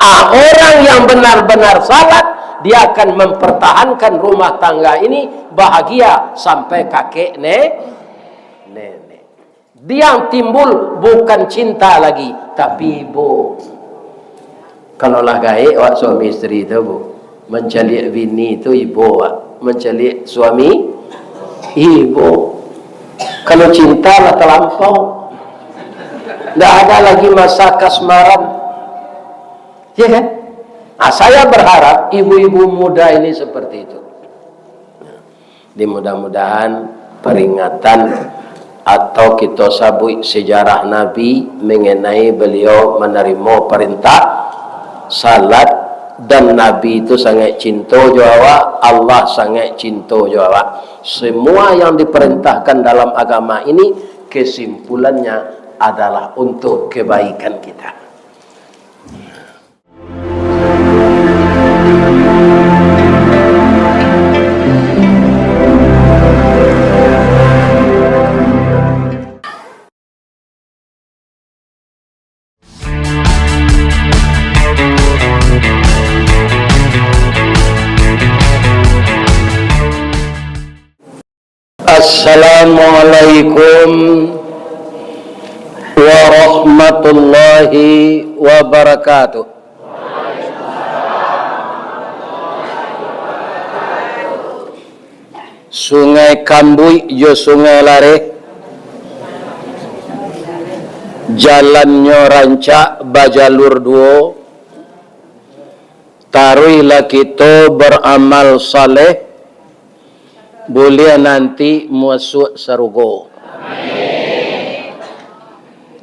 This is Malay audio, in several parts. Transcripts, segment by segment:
Orang yang benar-benar salat, dia akan mempertahankan rumah tangga ini bahagia sampai kakek nenek. Dia yang timbul bukan cinta lagi, tapi ibu. Kalau lah gaik wak suami isteri itu bu, mencari bini itu ibu wak, mencari suami ibu. Kalau cinta lah terlampau, tidak ada lagi masa kasmaran, ya kan? Saya berharap ibu-ibu muda ini seperti itu. Mudah-mudahan peringatan atau kita sabui sejarah Nabi mengenai beliau menerima perintah salat, dan Nabi itu sangat cinta jawab, Allah sangat cinta jawab. Semua yang diperintahkan dalam agama ini kesimpulannya adalah untuk kebaikan kita. Assalamualaikum warahmatullahi wabarakatuh. Sungai Kambui jo sungai lare, jalannya rancak bajalur duo, taruhlah kita beramal saleh, boleh nanti masuk surga.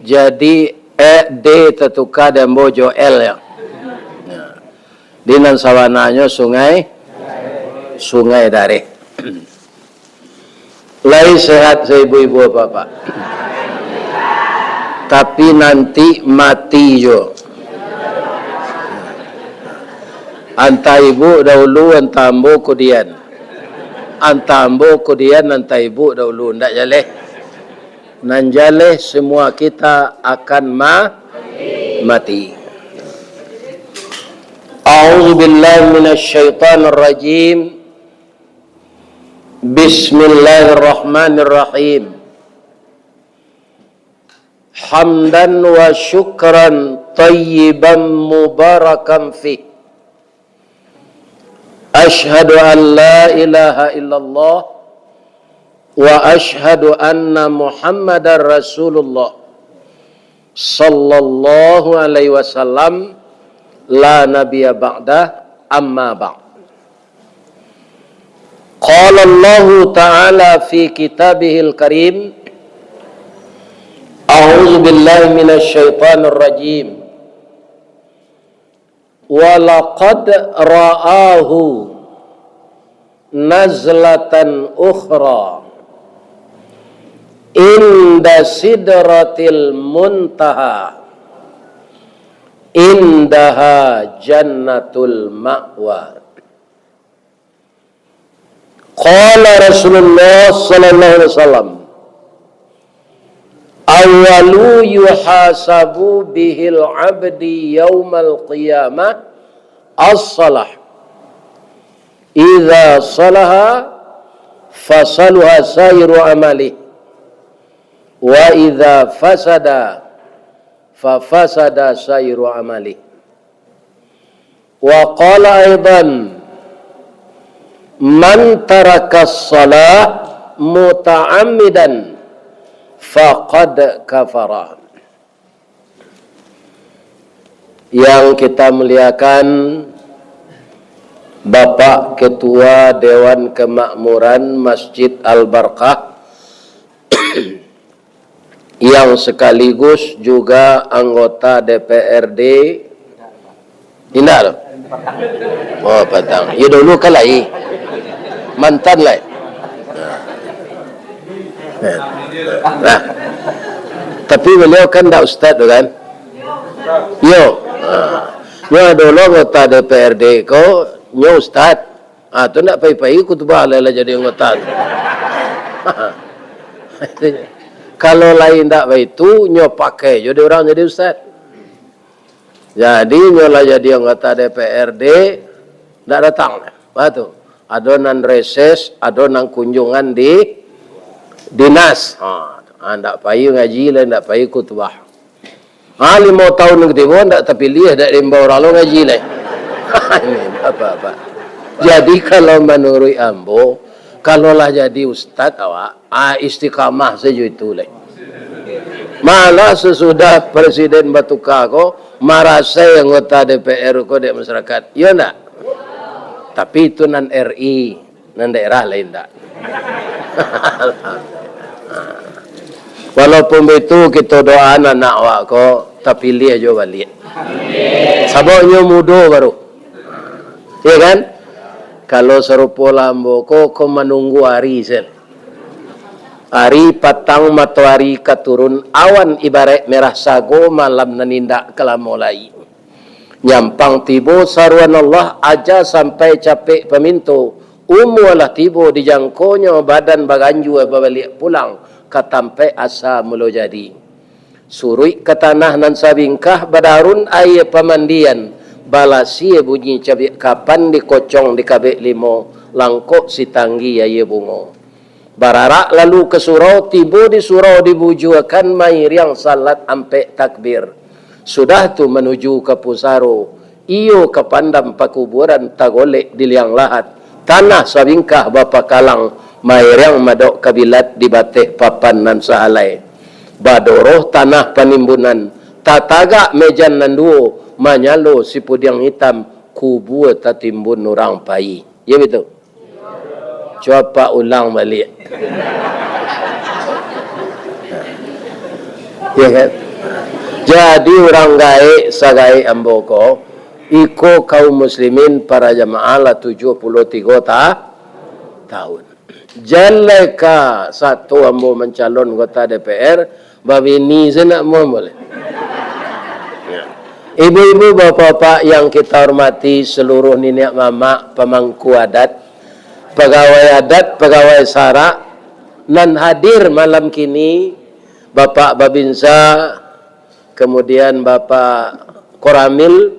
Jadi D tertukar dan bojo L ya. Di nan sawananya sungai Dare. Lai sehat ibu-ibu bapak. Tapi nanti mati jo. Anta ibu dahulu, anta ambo kemudian. Anta ambo kemudian anta ibu dahulu, ndak jaleh. Nan jaleh semua kita akan mati. A'udzu billahi minasy syaithanir rajim. Bismillahirrahmanirrahim. Hamdan wa syukran tayyiban mubarakan fi. Ashhadu an la ilaha illallah wa ashhadu anna Muhammadar Rasulullah sallallahu alaihi wasallam, la nabiyya ba'dah, amma ba'd. Qala Allah ta'ala fi kitabihil karim, a'udzu billahi minasy syaithanir rajim. Walaqad ra'ahu nazlatan ukhra inda sidratil muntaha indaha jannatul ma'wa. Qala Rasulullah sallallahu alaihi wasallam, awalu yuhasabu bihil abdi yaumal qiyamah as-salah, idza salaha fasaluha sairu amali, wa idza fasada fafasada sairu amali. Wa qala aidan, man taraka as-salah muta'ammidan faqad kafara. Yang kita muliakan Bapak Ketua Dewan Kemakmuran Masjid Al-Barkah yang sekaligus juga anggota DPRD Indar. Oh, patang. Ya dulu kalai. Mantan lah. Nah, tapi beliau kan dah ustaz tu kan? Yo. Yo dulu anggota DPRD ko, nyo ustaz. Tu nak pai-pai kutubah lah jadi anggota. Kalau lain tak baik tu nyo pakai jadi orang jadi ustaz. Jadi nyolah jadi anggota DPRD ndak datang. Batu. Adonan reses, adonan kunjungan di dinas. Ndak payu ngaji lah, ndak payu khutbah. 5 tahun ketemu ndak terpilih dak limba orang lo ngaji lah. Ini apa-apa. Jadi kalau menurut ambo, kalaulah jadi ustaz awak, istiqamah saja itu lah. Malah sesudah presiden bertukar ko, marah saya anggota DPR ko di masyarakat. Ya enggak? Tapi itu nan RI, nan daerah lain enggak. Walaupun itu kita doa anak awak ko, tapi pilih aja balik. Saboknya mudo baru. Ya kan? Kalau serupa lambo ko menunggu hari sel. Hari patang matahari keturun awan ibarat merah sago malam nanindak kelamolai. Nyampang tibo saruan Allah aja sampai capek pemintu. Umualah tibo dijangkonya badan baganju balik pulang katampe asa mulo jadi. Surui ke tanah nan sabingkah badarun air pemandian. Balasi bunyi cabik kapan dikocong di kabek limo langkok si tanggi air bungo. Bararak lalu ke surau, tiba di surau dibujuakan mair yang salat ampe takbir. Sudah tu menuju ke pusaro, iyo ke pandam pakuburan tagolek di liang lahat. Tanah sabingkah bapa kalang, mair yang madok kabilat di bateh papan nan sahalai. Badoroh tanah penimbunan, tatagak mejan nan duo, manyalo si pudiang hitam, kubu tatimbun nurang pai. Ya betul? Coba ulang balik. Ya kan? Jadi orang gaik sagai amboko iko kaum muslimin para jamaah lah 73 tahun. Jaleka satu ambo mencalon anggota DPR babi ni senak mau boleh. Ibu-ibu, bapak-bapak yang kita hormati, seluruh nenek mama, pemangku adat, pegawai adat, pegawai sara, nan hadir malam kini, Bapak Babinsa, kemudian Bapak Koramil,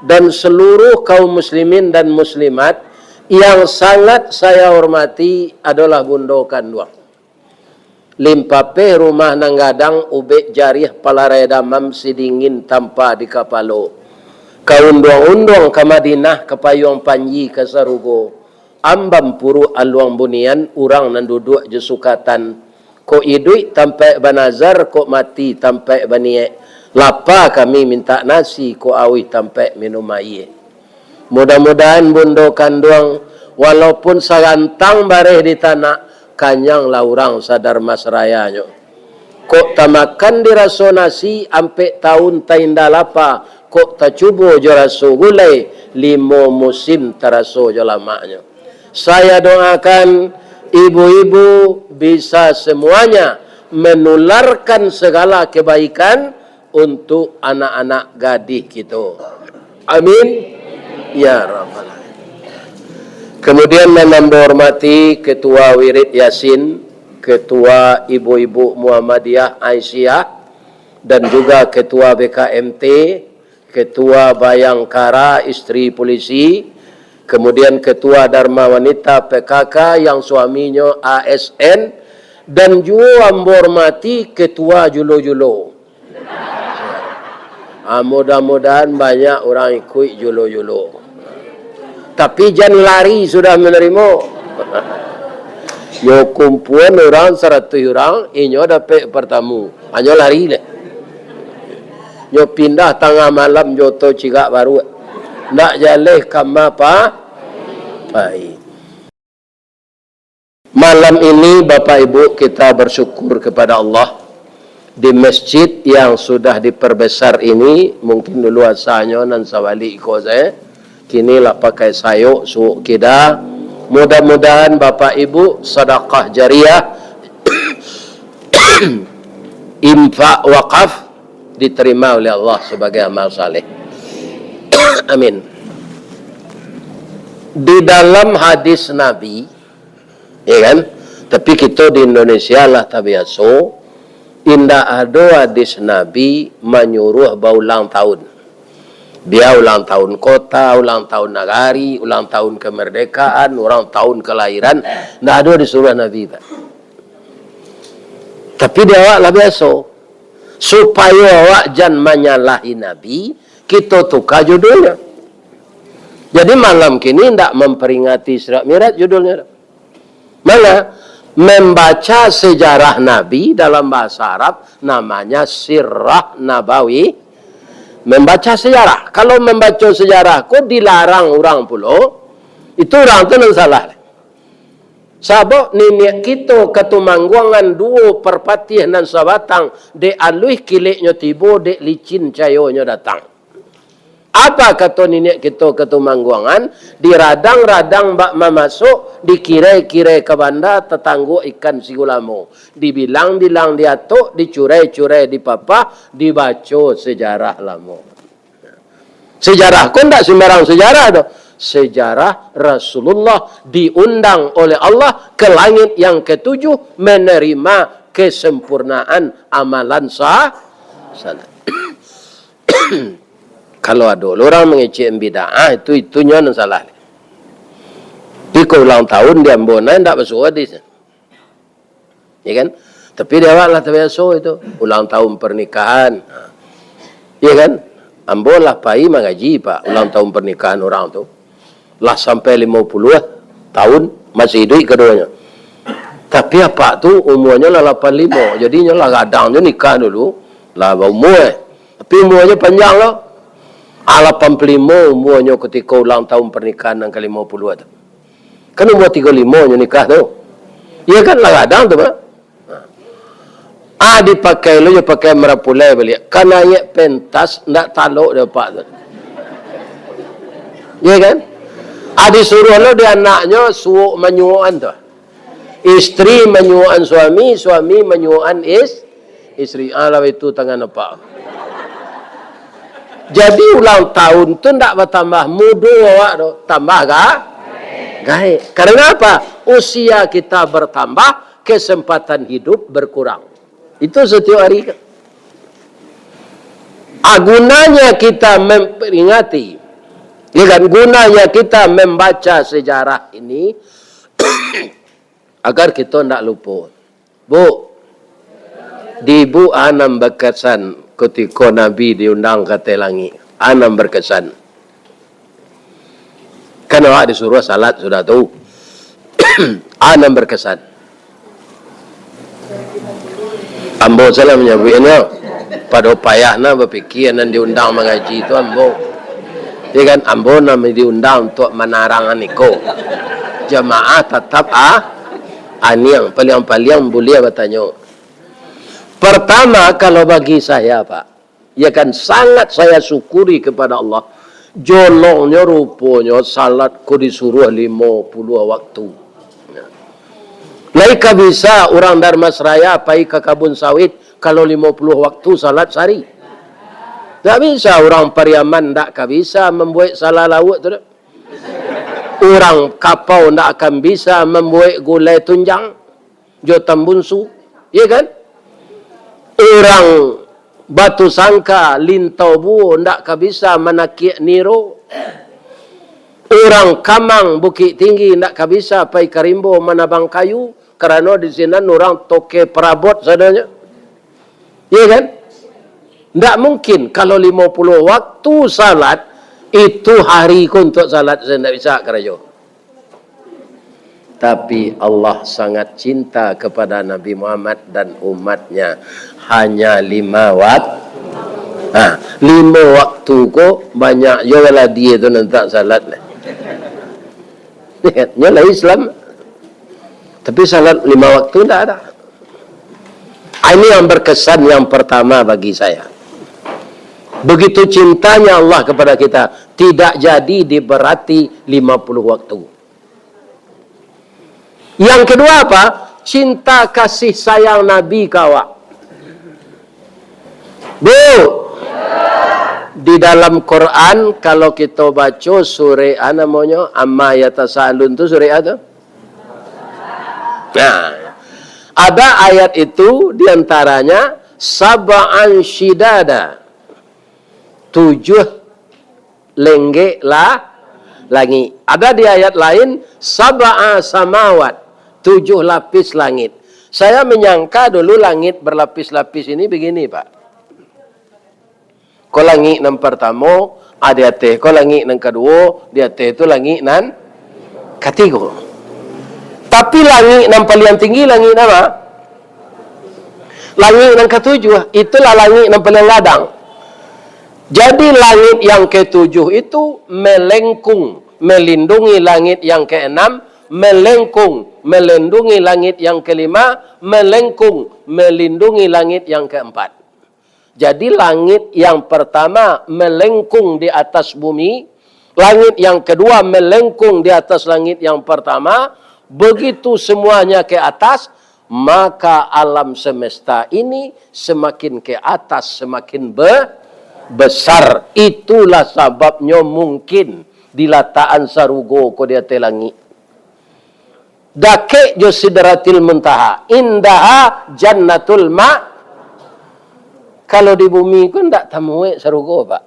dan seluruh kaum muslimin dan muslimat yang sangat saya hormati adalah Bundo Kanduang. Limpape rumah nanggadang ube jariah palarai damam sidingin tanpa di kapalo. Kaundong-undong ke Madinah ke Payung Panji ke Sarugo. Ambam puru aluang bunian urang nan duduk je sukatan ko idui tampai banazar ko mati tampai baniek lapa kami minta nasi ko awi tampai minum air. Mudah-mudahan Bundo Kanduang walaupun sagantang bareh di tanah kanyang laurang sadar mas rayanya ko tamakan diraso nasi ampe tahun tainda lapa ko tacubo jo raso gulai 5 musim taraso jo lamanya. Saya doakan ibu-ibu bisa semuanya menularkan segala kebaikan untuk anak-anak gadis kita. Amin. Ya Rabbal Alamin. Kemudian menghormati Ketua Wirid Yasin, Ketua Ibu-Ibu Muhammadiyah Aisyah, dan juga Ketua BKMT, Ketua Bayangkara Istri Polisi, kemudian Ketua Dharma Wanita PKK yang suaminya ASN, dan juga menghormati Ketua Julo-Julo. Mudah-mudahan banyak orang ikut Julo-Julo. Tapi jangan lari sudah menerima. Yo kumpulan orang 100 orang, inyo dapat pertamu. Hanya lari le. Yo pindah tengah malam joto cigak baru. Ndak jaleh kama apa? Baik. Malam ini Bapak Ibu kita bersyukur kepada Allah di masjid yang sudah diperbesar ini. Mungkin dulu asalnya nan sawali iko saya, kini lah pakai sayuk suuk kita. Mudah-mudahan Bapak Ibu sedekah jariah infak wakaf diterima oleh Allah sebagai amal saleh. Amin. Di dalam hadis Nabi, ya kan? Tapi kita di Indonesia lah tabiaso, indah ada hadis Nabi menyuruh baulang tahun. Dia ulang tahun kota, ulang tahun negari, ulang tahun kemerdekaan, ulang tahun kelahiran, tidak ada di surah Nabi, Pak. Tapi dia awak lah biasa. Supaya awak jangan menyalahi Nabi, kita tukar judulnya. Jadi malam kini tidak memperingati Isra Mi'raj judulnya. Mana? Membaca sejarah Nabi dalam bahasa Arab namanya Sirah Nabawi. Membaca sejarah. Kalau membaca sejarah kok dilarang orang pula, itu orang tu yang salah. Sabab nenek kita ketumangguangan dua perpatih dan sabatang de aluih kiliknya tiba de licin cayonya datang. Apa kata nenek kita ketumangguangan? Diradang-radang bak mamasuk, dikirai-kirai ke bandar tetanggu ikan sigulamo. Dibilang-bilang diatuk, dicurai-curai di papa, dibaca sejarah lama. Sejarah kau tak sembarang sejarah tu. Sejarah Rasulullah diundang oleh Allah ke langit yang ketujuh menerima kesempurnaan amalan salat. Kalau ada orang mengecek bid'ah itunya yang salah. Iko ulang tahun dia mbona ndak masuk hadis. Ya kan? Tapi dia lah terbiasa itu ulang tahun pernikahan. Ya kan? Ambolah pai mengaji Pak ulang tahun pernikahan orang tu. Lah sampai 50 tahun masih hidup keduanya. Tapi apa tu umurnya lah 85. Jadinya lah kadangnya nikah dulu. Lah umur. Tapi umurnya panjang lah. 85 umurnya ketika ulang tahun pernikahan yang ke-50 tu. Kan umur 35 nya nikah tu. Ya kan lah kadang tu Pak. Dipakai lu je pakai merapulai balik. Kan ayat pentas ndak taluk dia Pak tu. Ya kan? Disuruh lo dia anaknya suuk menyuan tu. Isteri menyuan suami, suami menyuan isteri. Lah itu tangan apa? Jadi ulang tahun tu ndak bertambah muda awak tu, tambah gaib. Karena apa? Usia kita bertambah, kesempatan hidup berkurang. Itu setiap hari. Gunanya kita memperingati, ya kan? Gunanya kita membaca sejarah ini agar kita tidak lupa. Bu, di Bu Anam berkesan ketika Nabi diundang ke Telangi. Anam berkesan. Kan awak disuruh salat sudah tahu. Anam berkesan. Ambo salah menyebutnya pada payahna berfikir dan diundang mengaji itu ambo. Dia kan ambo nama diundang untuk menarangan iko. Jamaah tetap ani yang paling boleh bertanya. Pertama kalau bagi saya Pak, ya kan sangat saya syukuri kepada Allah. Jolongnya rupanya salat ku disuruh 50 waktu. Laika bisa orang Darmasraya pai ke Kabun Sawit kalau 50 waktu salat sehari. Tak bisa orang Pariaman tak bisa membuat salah laut tu. Orang Kapau tak akan bisa membuat gulai tunjang, jotan bunsu, ya kan? Orang Batu Sangka, Lintau Bu tak bisa menakik Niro. Orang Kamang, Bukit Tinggi tak bisa pai Karimbo menabang kayu. Kerana di sini orang toke perabot sadanya. Ya kan? Tak mungkin kalau 50 waktu salat itu hari untuk salat saya tak bisa kerja. Tapi Allah sangat cinta kepada Nabi Muhammad dan umatnya. Hanya 5 waktu. 5 waktu kok banyak juga dia tu nanti salat. Nyalah Islam. Tapi salat 5 waktu tidak ada. Ini yang berkesan yang pertama bagi saya. Begitu cintanya Allah kepada kita, tidak jadi diberati 50 waktu. Yang kedua apa? Cinta kasih sayang Nabi kawak. Bu, di dalam Quran kalau kita baca surah namanya Amma Yatasaalun tu surah itu. Nah, ada ayat itu diantaranya sab'an shidada, 7 lengge langit. Ada di ayat lain sab'a samawat, 7 lapis langit. Saya menyangka dulu langit berlapis-lapis ini begini, Pak. Ko langit yang pertama ada teh, ko langit yang kedua dia teh itu langit nan ketiga. Tapi langit yang paling tinggi langit apa? Langit yang ketujuh, itulah langit yang paling ladang. Jadi langit yang ketujuh itu melengkung, melindungi langit yang keenam, melengkung, melindungi langit yang kelima, melengkung, melindungi langit yang keempat. Jadi langit yang pertama melengkung di atas bumi, langit yang kedua melengkung di atas langit yang pertama, begitu semuanya ke atas, maka alam semesta ini semakin ke atas semakin besar. Itulah sebabnya mungkin dilataan sarugo ko dia telangi. Dake jo sidratil muntaha, indaha jannatul ma. Kalau di bumi ku ndak tamuwe sarugo, Pak.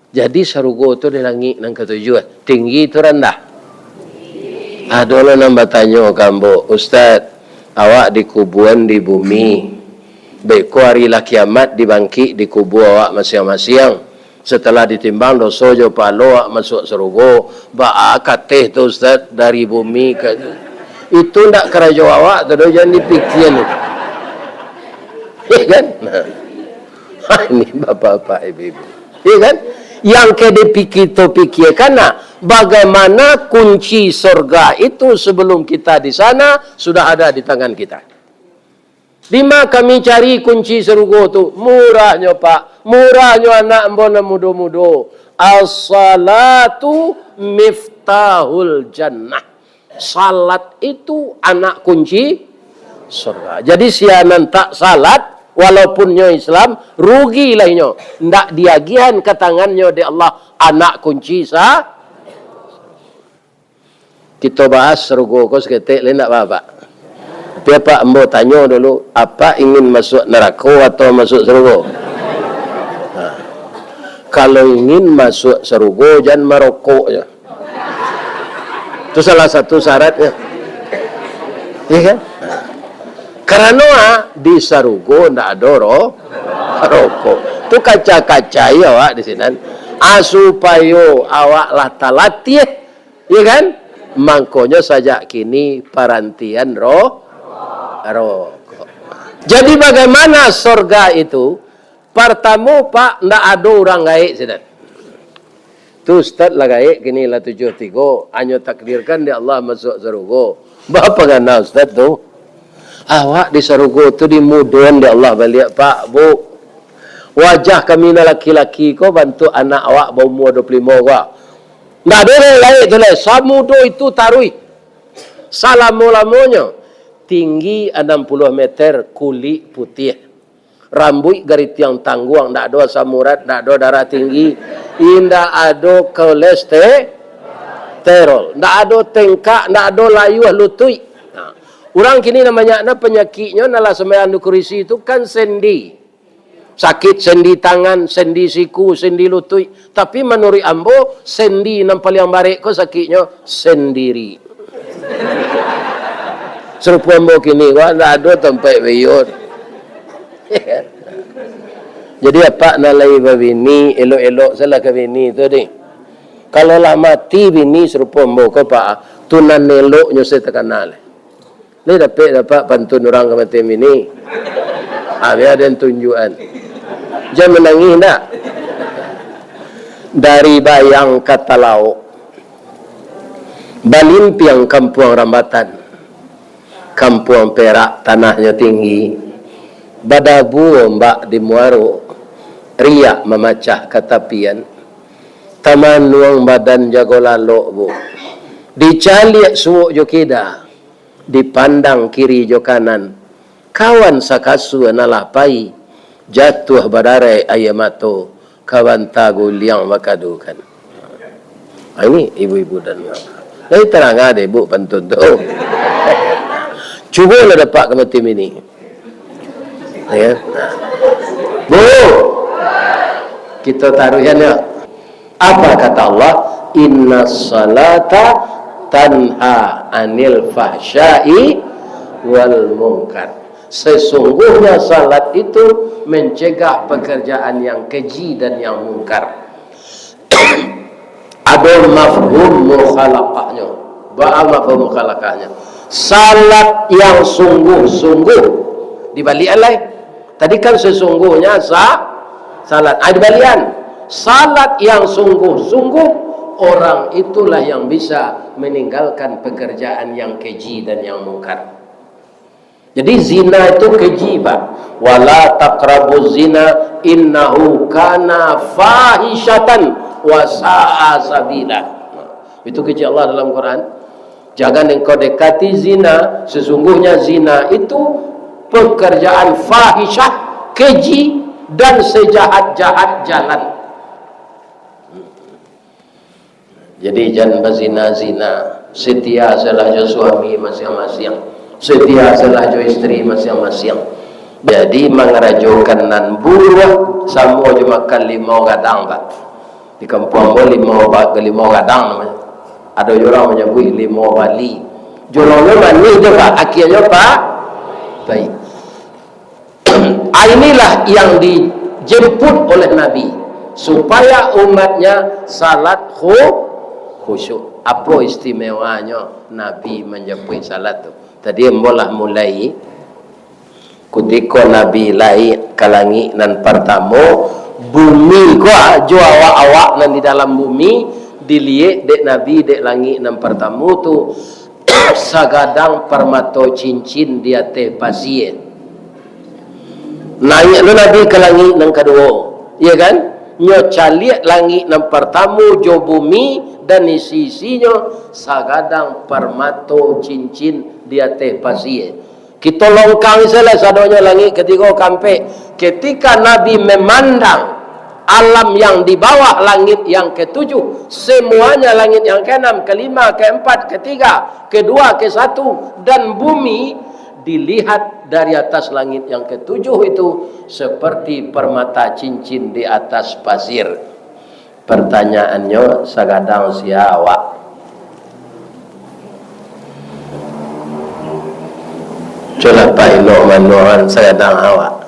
Jadi sarugo itu di langit yang ketujuh, tinggi itu rendah. Adolah nambah tanya kambo, Ustaz, awak dikuburan di bumi. Beko hari lah kiamat dibangkit di kubu awak masing-masing. Setelah ditimbang dosa jo palo awak masuk surga. Ba kateh tu Ustaz dari bumi ke itu ndak kerajo awak tu jangan dipikir ni. Ya kan? Nah, ini bapak-bapak ibu-ibu. Ya kan? Yang ke dipikir-pikirkan bagaimana kunci surga itu sebelum kita di sana sudah ada di tangan kita. Di mana kami cari kunci surga itu? Murahnya Pak. Murahnya anak mbona mudo-mudo. As-salatu miftahul jannah. Salat itu anak kunci surga. Jadi sianan tak salat, walaupun nyo Islam, rugi lah nyo. Ndak diagihan ke tangannya di Allah anak kunci Kita bahas surga kau seketik lain tak apa-apa. Tapi apa ambo tanya dulu, apa ingin masuk neraka atau masuk surga? Kalau ingin masuk surga jangan merokok je. Itu salah satu syaratnya. Ya kan? Karena di surga ndak ada rokok. Tu kaca-kaca ya awak di sini. Supaya awak latih, ya kan? Mangkonya saja kini parantian rokok. Jadi bagaimana surga itu? Pertama Pak, ndak ada orang gaib sini. Tu Ustaz lah gaib kini lah 73. Hanya takdirkan di Allah masuk surga. Berapa gana Ustaz tu? Awak di surga tu dimudahan di Allah balik Pak, Bu. Wajah kami na laki-laki ko bantu anak awak bau umur 25 awak. Ndak ada lain tu lah. Samudo itu tarui. Salamu-lamunya tinggi 60 meter, kulit putih. Rambut garis yang tangguang, ndak ada samurat, ndak ada darah tinggi, ndak ada kolesterol, ndak ada tengkak, ndak ada layuh lutui. Orang kini namanya penyakitnya nalah sembahyang di kursi itu kan sendi. Sakit sendi tangan, sendi siku, sendi lutut. Tapi menurut ambo, sendi yang paling baik ko sakitnya sendiri. Serupa ambo kini, wah tak ada tempat beyot. Jadi apa nalai bini, elok-elok salah ke bini tu ni. Kalau lah mati bini serupa ambo ko Pak, tunan eloknya saya terkenal. Ni dapat pantun orang ke mati bini. Biar ada tunjukan. Jangan menangis tak? Dari bayang kata lauk, balimpiang kampung Rambatan, kampung Perak tanahnya tinggi, badabu ombak di Muaro, riak memacah katapian, taman nuang badan jago lalok bu, dicaliak suuk jo keda, dipandang kiri jo kanan, kawan sakasu nalapai, jatuh badarai ayamato, kawan tagu liang makadukan. Ini ibu-ibu dan bapak. Jadi terang ada ibu pantun tu. Cuba lah dapat ke tim ini. Ya. Bu, Kita taruhnya apa kata Allah? Inna salata tanha anil fahsyai wal munkar. Sesungguhnya salat itu mencegah pekerjaan yang keji dan yang mungkar. Ada mafhum mukhalaqahnya. Mafhum mukhalaqahnya. Salat yang sungguh-sungguh dibalik alai. Tadi kan sesungguhnya salat. Dibalikan. Salat yang sungguh-sungguh, orang itulah yang bisa meninggalkan pekerjaan yang keji dan yang mungkar. Jadi zina itu keji, Pak. Wala taqrabuz zina innahu kana fahishatan wa sa'a sabila. Itu keji Allah dalam Quran. Jangan engkau dekati zina, sesungguhnya zina itu pekerjaan fahishah, keji dan sejahat-jahat jalan. Jadi jangan berzina-zina, setia selaja suami masing-masing, setia selaja istri masing-masing. Jadi mengerajokan nan buruh sama je makan 5 gadang, Pak. Di kampung boleh 5 gadang namanya. Ada orang menyebut 5 wali. Jolongnya mani je, Pak. Akhirnya, Pak, baik. Inilah yang dijemput oleh Nabi supaya umatnya salat khusyuk. Apa istimewanya Nabi menjemput salat tu? Tadi mula mulai ketika Nabi lai kalangi nan pertama bumi ko jo awak-awak nan di dalam bumi dilihat dek Nabi dek langit nan pertama tu sagadang permata cincin di atas pasir. Naik lu Nabi ke langit nan kedua, ya kan? Nyo caliak langit nan pertama jo bumi dan isi-isinya sagadang permata cincin di atas pasir. Kita longkang salah sadonya langit ketika kampe. Ketika Nabi memandang alam yang di bawah langit yang ketujuh, semuanya langit yang keenam, kelima, keempat, ketiga, kedua, ke-1 dan bumi dilihat dari atas langit yang ketujuh itu seperti permata cincin di atas pasir. Pertanyaannya sagadang siapa? Coba Pak Ino manuan sagadang awak.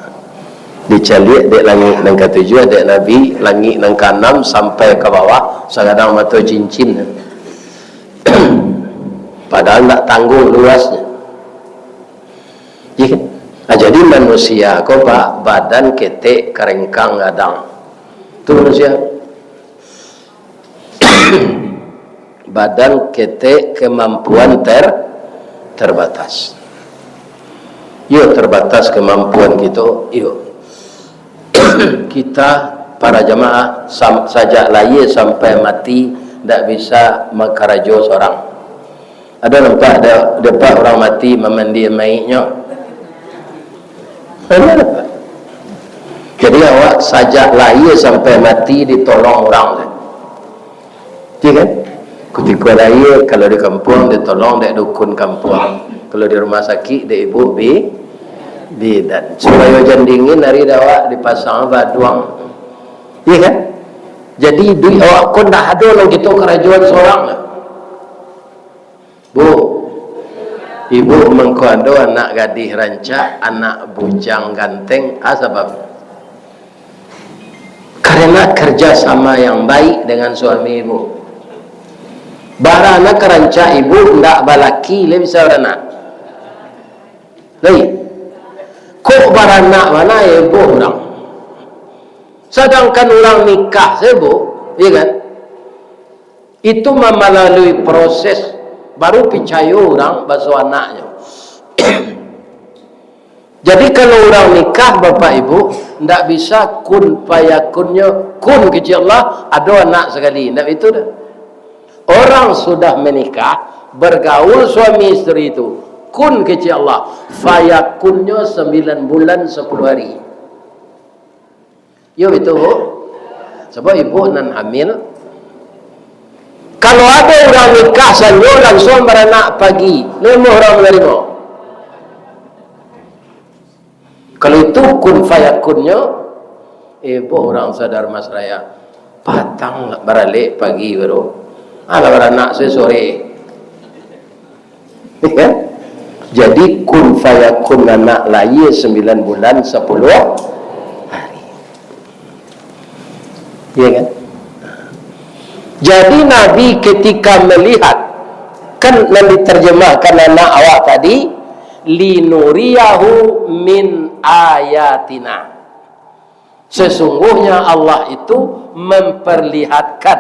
Dicalik dek langit yang ketujuh dek Nabi, langit yang ke-6 sampai ke bawah sagadang mata cincin. Padahal tak tanggung luasnya. Ya, jadi manusia kau Pak badan ketek kerengkang gadang. Itu manusia. Badan ketek kemampuan terbatas. Yuk terbatas kemampuan kita. Yuk kita para jamaah sajak lahir sampai mati tidak bisa mengkarajo seorang. Ada nampak dapat orang mati memandi mayatnya. Jadi awak sajak lahir sampai mati ditolong orang. Ya kan? Ketika lahir kalau di kampung ditolong dek dukun kampung. Kalau di rumah sakit dek ibu bidan. Supaya hujan dingin hari awak dipasang baduang. Ya kan? Jadi duit awak pun dah ada orang kita kerajuan seorang. Bu, ibu mengkondo anak gadis rancak, anak bujang ganteng, sebab karena kerjasama yang baik dengan suami ibu. Barana kerancak ibu ndak balaki le bisa anak. Lai. Kok barana mana ibu orang? Sedangkan orang nikah sebo, ya kan? Itu melalui proses baru percaya orang basuh anaknya. Jadi kalau orang nikah bapak ibu tidak bisa kun payakunnya kun kecil Allah ada anak sekali, tidak itu dah. Orang sudah menikah bergaul suami istri itu kun kecil Allah fayakunnya 9 bulan 10 hari. Yo itu sebab ibu nan hamil. Kalau ada orang nikah saja langsung beranak pagi, lima orang menerima. Kalau itu kun fayakunnya orang sadar mas raya patang beralik pagi baru ala beranak saya sore kan. Jadi kun fayakun anak lahir 9 bulan 10 hari. Iya kan? Jadi Nabi ketika melihat, kan Nabi terjemahkan anak awak tadi, linuriyahu min ayatina. Sesungguhnya Allah itu memperlihatkan.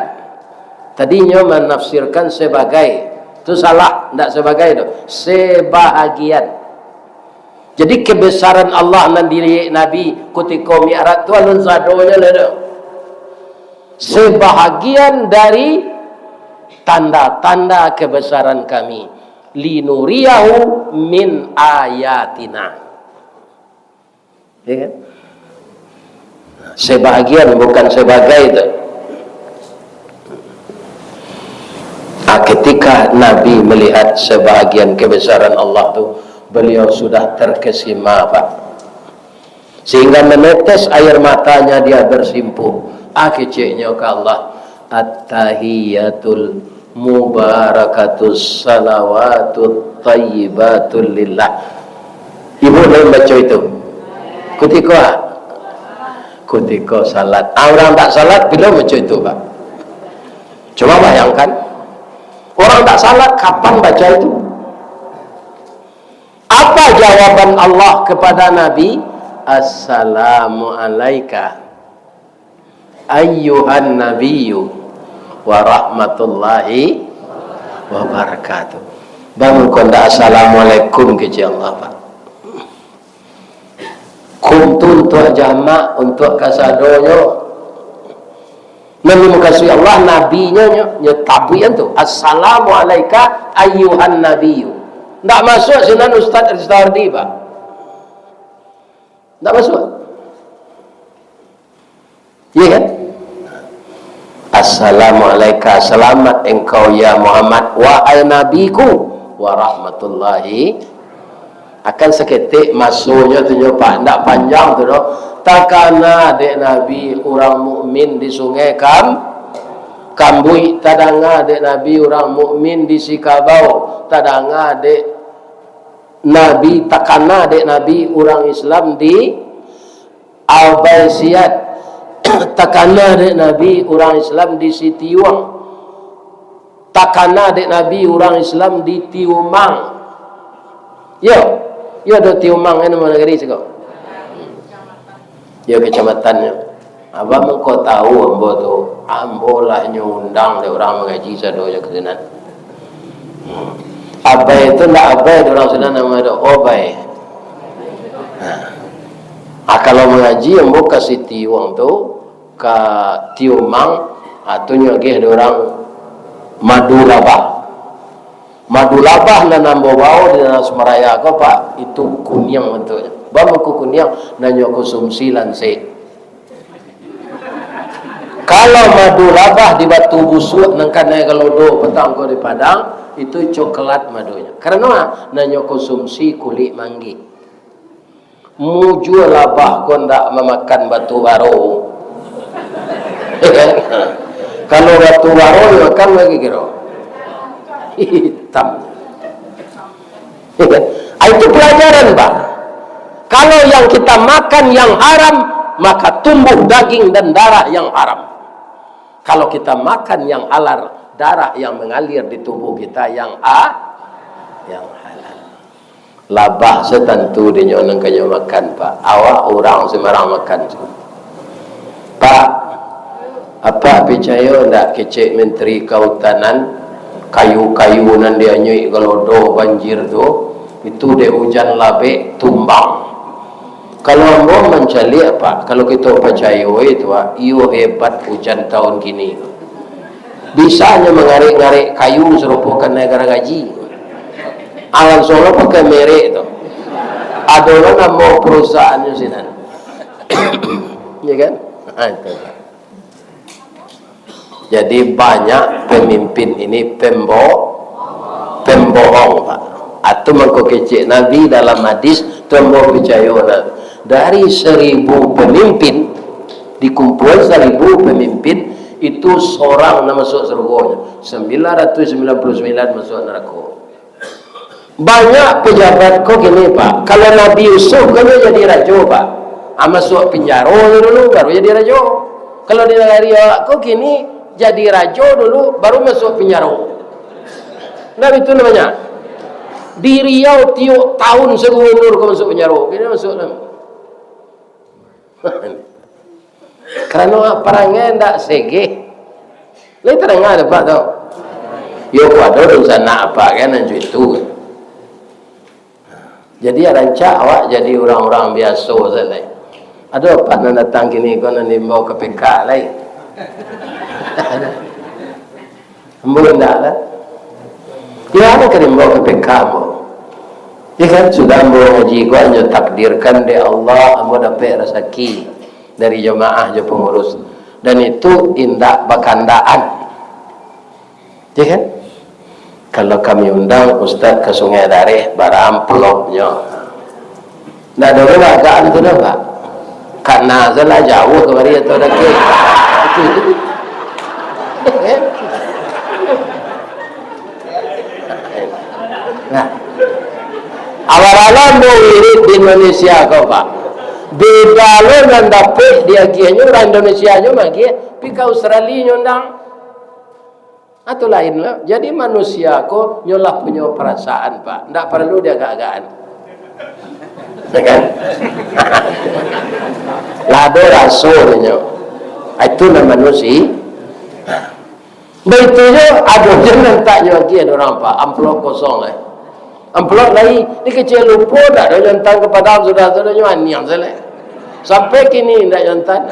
Tadinya menafsirkan sebagai, itu salah, tidak sebagai itu, sebahagian. Jadi kebesaran Allah nan diri Nabi ketika Mi'raj itu alun sadonya lada. Sebahagian dari tanda-tanda kebesaran kami. Linuriyahu min ayatina. Ya kan? Sebahagian bukan sebagai itu. Ketika Nabi melihat sebahagian kebesaran Allah itu, beliau sudah terkesima, Pak. Sehingga menetes air matanya, dia bersimpuh. Keceknya ke Allah. At-tahiyatul mubarakatus salawatut tayyibatul lillah. Ibu boleh baca itu? Ketika salat. Orang tak salat bila baca itu, Pak? Coba bayangkan. Orang tak salat kapan baca itu? Apa jawaban Allah kepada Nabi? Assalamu alaika ayyuhan nabiyyu wa rahmatullahi wa barakatuh. Bangun konda assalamualaikum ke Allah, Pak. Kuntu untuk jamak untuk kasadonyo. Nabi makasih Allah nabinya nyetabuyan tu assalamu alaika ayyuhan nabiyyu. Tak masuk sinan Ustaz Rizwardi, Pak. Tak masuk. Ya kan? Assalamu alaika, selamat engkau ya Muhammad, wahai nabiku wa rahmatullahi. Akan seketik masuknya tu Pak, tak panjang tu doh. Takana dek Nabi orang mukmin di sungai Kambui, tadanga dek Nabi orang mukmin di Sikabau, tadanga dek Nabi, takana dek Nabi orang Islam di Albaisiat, takana dek Nabi orang Islam di Sitiwang, takana dek Nabi orang Islam di Tiumang. Yo do Tiumang ini mana negeri sekau? Ya kecamatannya. Abang engkau tahu ambo tu, ambo lah nyundang dia orang mengaji sadoja ke sana. Abai itu ndak abai dia orang sana nama dia obai. Kalau mengaji ambo kasih tiwang tu ke Tiumang atau nyogeh dia orang Madulabah. Madulabah na nambo bau di dalam Semaraya ko, Pak, itu kunyang bentuknya. Bawa ku kunyang nanyo konsumsi lanse. Kalau Madulabah di Batu Busuk nangkanai kalau do petang ko di Padang, itu coklat madunya. Karena nanyo konsumsi kulit manggi. Muju labah ko ndak memakan batu baro. Kalau batu baro makan lagi kira hitam. Itu pelajaran, Pak. Kalau yang kita makan yang haram, maka tumbuh daging dan darah yang haram. Kalau kita makan yang halal, darah yang mengalir di tubuh kita yang halal. Labah setentu dia nang kaya makan, Pak. Awak orang semarang makan. Pak, apa percaya ndak kecek Menteri Kehutanan kayu-kayu nan dia nyui kalau do banjir tu itu dia hujan labek tumbang. Kalau ambo mencari apa? Kalau kita percaya itu, iyo hebat hujan tahun kini. Bisanya mengarik-ngarik kayu serupakan negara gaji. Alam Solo pakai merek tu. Ada orang nama perusahaannya sinan. Ya kan? Itu. Jadi banyak pemimpin ini pembohong, Pak. Atau mengko kecek Nabi dalam hadis tembo percaya dari 1000 pemimpin dikumpul 1000 pemimpin, itu seorang nak masuk surga, 999 masuk neraka. Banyak pejabat kok gini Pak, kalau Nabi Yusuf kan dia jadi raja Pak, masuk penjara dulu baru jadi raja. Kalau di negara kok gini jadi raja dulu baru masuk penjara. Nah itu namanya di Riau tiap tahun segubernur kau masuk penjara, gini masuk dalam. Kerana perangnya ndak sege. Ini terengah dapat tau. Yo kuado dosa nak apa kan anju itu. Jadi rancak awak jadi orang-orang biasa saja. Ada apa nak datang kini kau nak bawa ke PK lai. Ambo ndak lah. Ya ada kena bawa ke PK mo. Ya kan sudah ambo ngaji kau anju takdirkan de Allah ambo dapat rezeki dari jemaah je pengurus, dan itu indah bakandaan, ya kan? Kalau kami undang Ustaz ke Sungai Dareh bara amplopnya, ndak ada bagaan tu dah Pak, karena salah jauh kemari atau dah ke itu. Nah, awal-awal mau wirid di Indonesia kau Pak, beda lo nan dapat dia kianya orang Indonesia aja magi pika Australia nyondang atau lain lah. Jadi manusia ko nyolah punya perasaan Pak, ndak perlu dia agak-agakan, kan? Lado rasulnya itu nama manusia. Beitunya ada jangan taknya lagi ada orang Pak, amplop kosong lah. Amplop lagi ni kecil lupa tak ada nyontan kepada saudara-saudaranya maniang salah. Sampai kini tidak nyontan.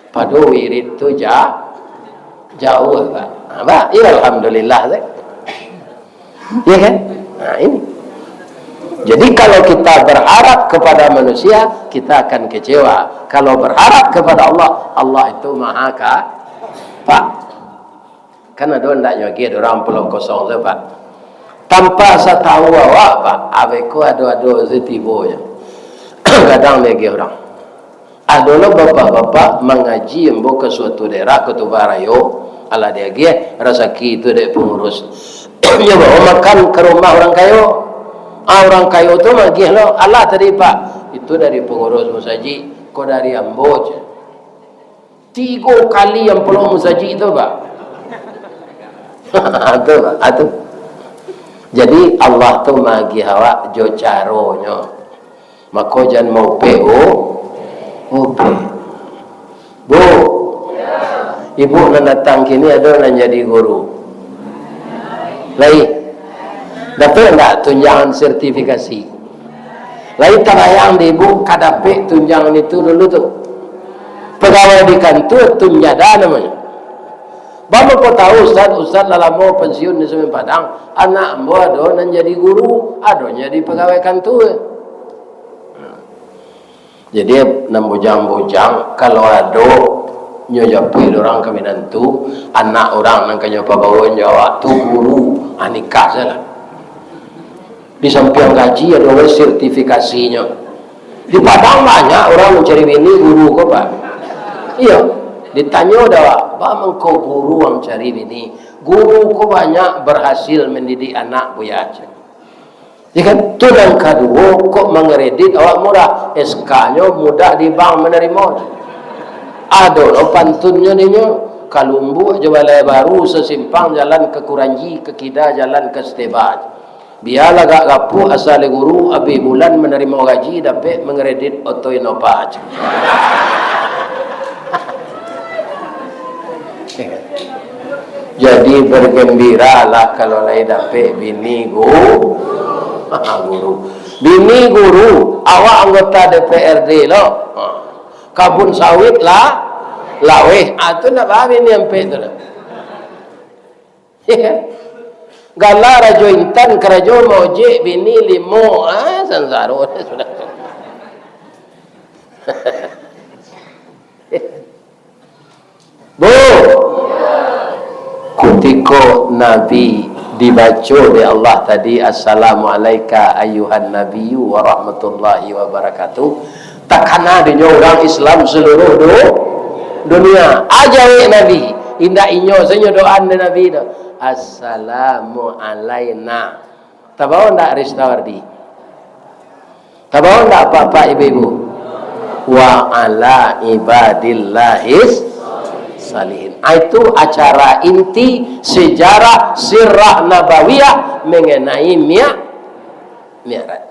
Pada wirid tu jauh Pak. Pak, ya alhamdulillah tak. Ya kan? Nah ini. Jadi kalau kita berharap kepada manusia, kita akan kecewa. Kalau berharap kepada Allah, Allah itu maha Pak. Kan ada ndaknya lagi ada orang pulau kosong tu Pak. Tanpa saya tahu awak Pak, abeku ada setibonya. Kadang lagi orang. Adalah bapak-bapak mengaji embo ke suatu daerah ke Tubarayo, ala dia ge rezeki itu dek pengurus. Dia bawa makan ke rumah orang kayo. Orang kayo tu magih lo, Allah tadi Pak. Itu dari pengurus musaji, ko dari ambo je. 3 kali yang perlu musaji itu Pak. Itu. Jadi Allah tu magi awak jo caronyo. Maka jangan mau PO. Bu. Ibu nak datang kini ada nak jadi guru. Lain. Dapat enggak tunjangan sertifikasi? Lain terayang di ibu kadape tunjangan itu dulu tu. Pegawai di kantor tunjada namanya. Bapak kau tahu Ustaz dalam mau pensiun di Semen Padang, anak ambo ada nan jadi guru, ada jadi pegawai kantor. Jadi nan bujang-bujang kalau ada nyojapi orang kami nantu, anak orang nan kanyo pabawa Jawa tu guru, nikah salah. Di samping gaji ada sertifikasinya. Di Padang banyak orang mencari bini guru kok Pak. Iya. Ditanya dah, apa engkau guru yang cari bini? Guru kau banyak berhasil mendidik anak buaya aja. Ya kan? Tu yang kedua, kok mengeredit awak murah. SK-nya mudah di bank menerima. Ada lo pantunnya ninya. Kalumbu je balai baru sesimpang jalan ke Kuranji, ke Kida jalan ke Stebaj. Biarlah gak gapu asal guru abi bulan menerima gaji dapat mengeredit auto inopaj. Jadi bergembiralah kalau lain dapat bini guru. Bini guru, awak anggota DPRD lo. Kabun sawit lah, laweh. Itu nak bawa bini sampai tu lah. Gala rajo intan kerajo mojek bini limo. Sansaro sudah. Bu. Ketika Nabi dibaca oleh Allah tadi, Assalamualaikum ayuhan nabiyyu wa rahmatullahi wa barakatuh, Tak kena dinyo orang Islam seluruh dunia. Ajawi Nabi. Indah inyo senyo doaan de Nabi do. Assalamu alaina. Tabaw ndak Ristawardi? Tabaw ndak Bapak Ibu-ibu? Wa ala ibadillahis salihin. Itu acara inti sejarah sirah nabawiyah mengenai Mi'raj.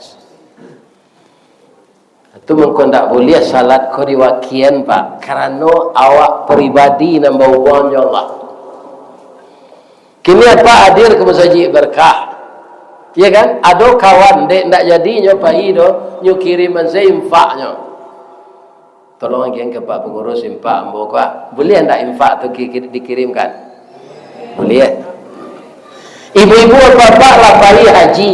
Itu mungkin tak boleh salat kau diwakian Pak, kerana awak pribadi nambah uangnya Allah. Kini apa hadir ke masjid berkah, ya kan? Ada kawan dek nak jadinya pahi do, nyu kiriman saya infaknya. Tolong yang ke Pak pengurus infak ambo Pak. Boleh ndak infak tu dikirimkan? Boleh. Ibu-ibu bapak lah pahi haji,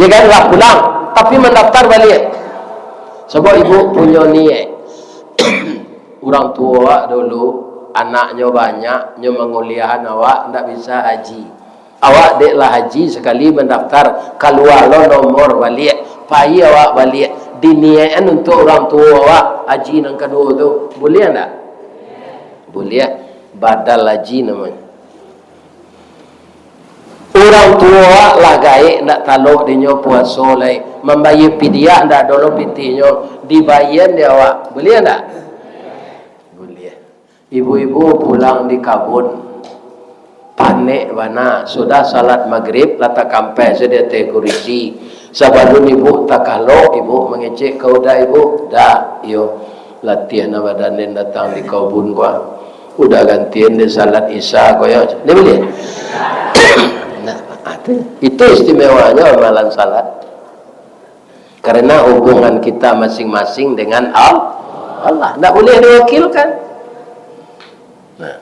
ya kan, lah pulang, tapi mendaftar balik. Sebab ibu punya niat. Orang tua dulu anaknya banyak, nyo menguliahan awak ndak bisa haji. Awak deklah haji sekali mendaftar, keluar lo nomor balik, pai awak balik. Diniakan untuk orang tua awak haji yang kedua tu. Boleh tak? Boleh. Badal haji namanya. Orang tua lah gaik nak taluk dinyo puasa lai, membayar pidiah ndak dolo pitinyo dibayar dia awak. Boleh tak? Boleh. Ibu-ibu pulang di kabun, panik mana sudah salat maghrib lata kampai sedia teh kurisi. Sabadun ibu tak kalau ibu mengecek kau dah ibu dah yo latihan badanin datang di kabun gua udah gantian di salat isya kau ya dia boleh. Nah, itu istimewanya amalan salat karena hubungan kita masing-masing dengan Allah tidak boleh diwakilkan. Nah,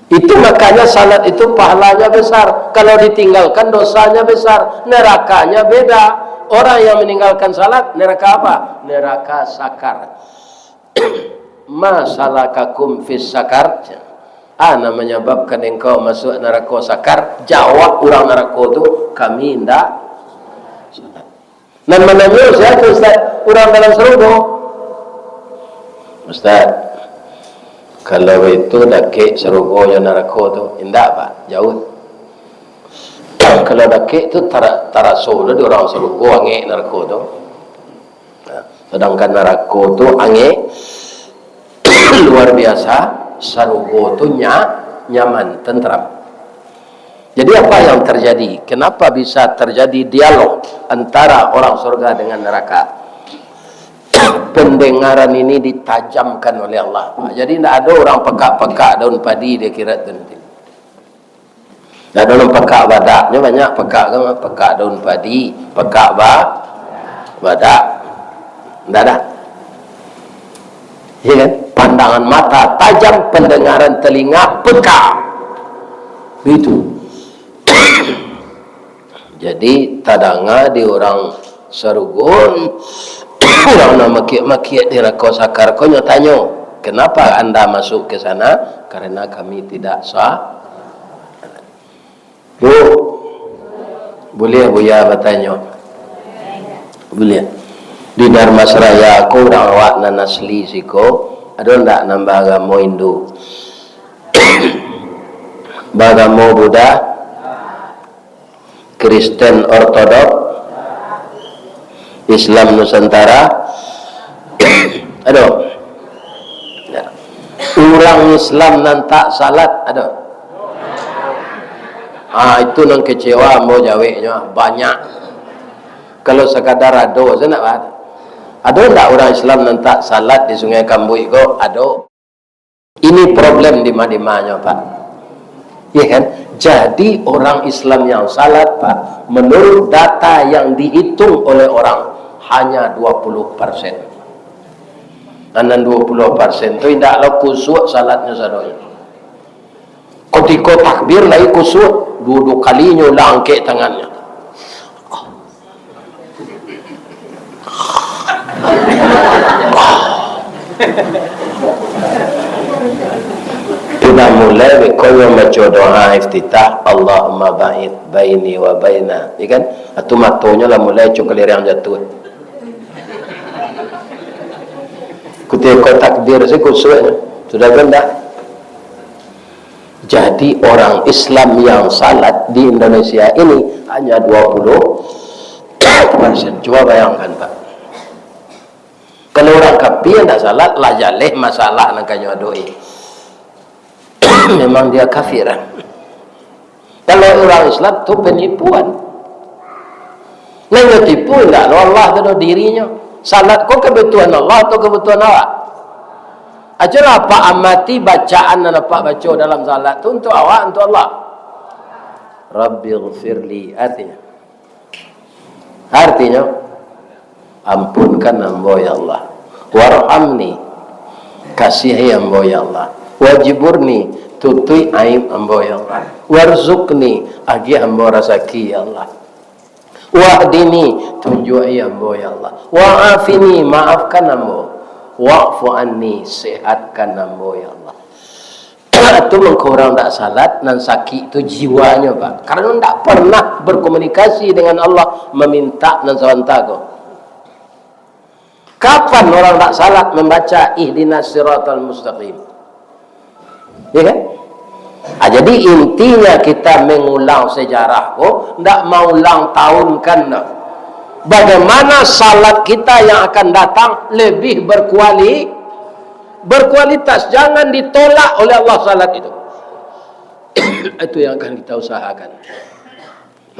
itu makanya salat itu pahalanya besar, kalau ditinggalkan dosanya besar, nerakanya beda. Orang yang meninggalkan salat neraka apa? Neraka sakar. Masalakakum fis sakar. Namanya menyebabkan engkau masuk neraka sakar. Jawab orang neraka itu, kami tidak salat. Dan menanya siapa Ustaz? Orang dalam surga. Ustaz, kalau itu dakik surga yang neraka itu, indah Pak, jauh. Kalau dakik itu taraso di orang surga angin neraka itu. Sedangkan neraka itu angin luar biasa, surga itu nyaman, tentram. Jadi apa yang terjadi? Kenapa bisa terjadi dialog antara orang surga dengan neraka? Pendengaran ini ditajamkan oleh Allah. Jadi tidak ada orang pekak-pekak daun padi dia kira nanti. Nah, daun pekak badaknya banyak pekak daun padi, pekak badak. Tidak ada. Ya kan? Pandangan mata tajam, pendengaran telinga peka. Begitu. Jadi tadanga di orang Sarugun orang nak makiat di neraka sakar, kau tanya, kenapa anda masuk ke sana? Karena kami tidak sah. Bu, boleh Buya bertanya? Boleh. Di Dharmasraya aku orang awak nan asli siko, ada ndak nambah agama Hindu? Agama Buddha, Kristen Ortodok, Islam Nusantara, ada. Orang Islam nan tak salat ada. Itu nang kecewa mau jawabnya banyak. Kalau sekadar ada, saya nak ada. Ada tak orang Islam nan tak salat di Sungai Kambui ko? Ada. Ini problem di mana-mana Pak. Ya kan? Jadi orang Islam yang salat Pak, menurut data yang dihitung oleh orang hanya 20%. Dan 20% itu tidaklah khusyuk salatnya sadonya. Ketika takbir lagi khusyuk, duduk kalinya langkek tangannya. Sudah mulai berkoyo macam doa iftitah, Allahumma ba'id baini wa baina, ya kan? Atau matonya lah mulai cukup yang jatuh. ikuti kau takdir sekusuknya sudah benda. Jadi orang Islam yang salat di Indonesia ini hanya 20%. Coba bayangkan Pak, kalau orang kafir yang tak salat lah jaleh masalah nak kanyo doi. Memang dia kafir. Kalau orang Islam tu penipuan. Nang tipu enggak Allah tu dirinya. Salat kau kebutuhan Allah atau kebutuhan awak? Ajalah apa amati bacaan dan apa baca dalam salat tu untuk awak, untuk Allah. Rabbighfirli artinya ampunkan hamba ya Allah, warhamni kasihi hamba ya Allah, wajiburni tutui aib hamba ya Allah, warzuqni agi hamba rezeki ya Allah, wahdini tunjuki hamba ya Allah, wa'afini maafkan hamba, wa'fu anni sehatkan hamba ya Allah. Itu mengkurang tak salat dan sakit itu jiwanya Pak, karena tak pernah berkomunikasi dengan Allah, meminta dan sewantago. Kapan orang tak salat membaca ihdinas siratal mustaqim? Ya kan? Jadi intinya kita mengulang sejarah kok, tidak mau ulang tahun kan? Bagaimana salat kita yang akan datang lebih berkualitas, jangan ditolak oleh Allah salat itu. Itu yang akan kita usahakan.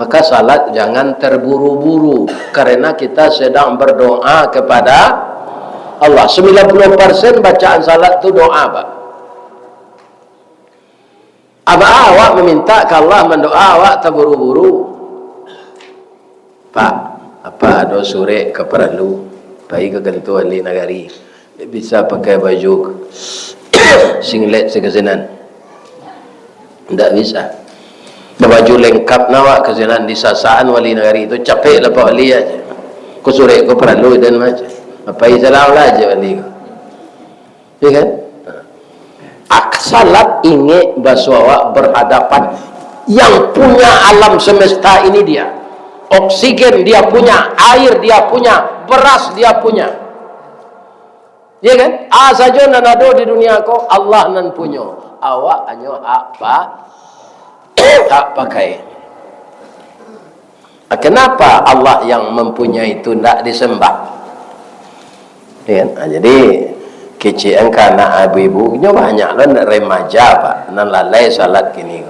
Maka salat jangan terburu-buru, karena kita sedang berdoa kepada Allah. 90% bacaan salat itu doa Pak. Awak meminta ke Allah, mendoa awak terburu-buru Pak. Apa ada sore ke perlu bayi ke gentu ahli nagari bisa pakai baju singlet sekesenan, tidak bisa. Baju lengkap nawak kesenan di sasaan wali negari itu capek lah Pak wali aja. Ku sore ku perlu dan macam apa isalah aja wali. Ya kan? Salat ingat bahwa berhadapan yang punya alam semesta ini dia. Oksigen dia punya, air dia punya, beras dia punya. Ya kan? Saja nan ada di dunia ko Allah nan punya. Awak hanya apa? Tak pakai. Kenapa Allah yang mempunyai itu tidak disembah? Ya, jadi kecil anak ibu-ibu nya banyak lah nak remaja Pak, nan lalai salat kini.